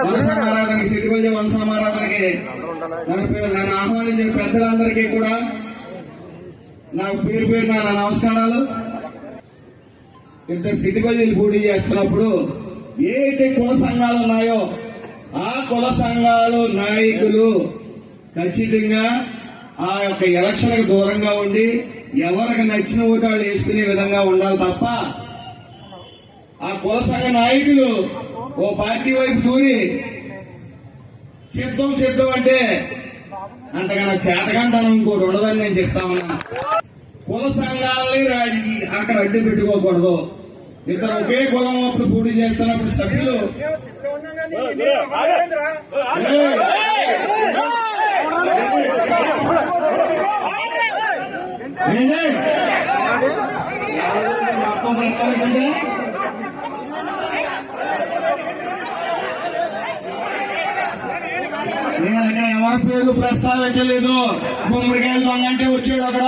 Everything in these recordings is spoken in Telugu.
వంశమారాధనకి సిటిపల్లి వంశమారాధనకి నన్ను ఆహ్వానించిన పెద్దలందరికీ కూడా నాకు పేరు పేరు నా నమస్కారాలు. ఇద్దరు సిటిపల్లిలు పోటీ చేస్తున్నప్పుడు ఏ అయితే కుల సంఘాలు ఉన్నాయో ఆ కుల సంఘాలు నాయకులు ఖచ్చితంగా ఆ యొక్క ఎలక్షన్లకు దూరంగా ఉండి ఎవరికి నచ్చిన ఓటు వాళ్ళు వేసుకునే విధంగా ఉండాలి తప్ప ఆ కుల సంఘ నాయకులు ఓ పార్టీ వైపు దూరి సిద్ధం అంటే అంతకన్నా చేతకంతనం ఇంకోటి ఉండదని నేను చెప్తా ఉన్నా. కుల సంఘాలని అక్కడ అడ్డు పెట్టుకోకూడదు. ఇద్దరు ఒకే కులం అప్పుడు పోటీ చేస్తున్నప్పుడు సభ్యులు మొత్తం ప్రస్తావించండి. నేను అక్కడ ఎవరి పేర్లు ప్రస్తావించలేదు. గుమ్మడికాయలు దొంగంటే వచ్చాడు అక్కడ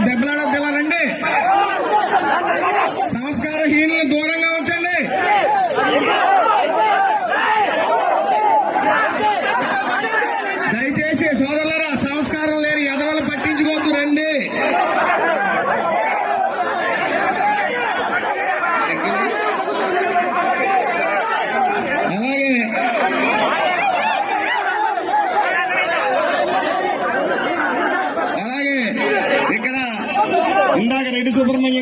దెబ్బలాడొద్దారండి. సంస్కారహీనులను దూరంగా ఉంచండి. దయచేసి సోదరులారా సంస్కారం లేని ఎదవలు పట్టించుకోవద్దు రండి. అలాగే ఇక్కడ ఇందాక రెడ్డి సుబ్రహ్మణ్యం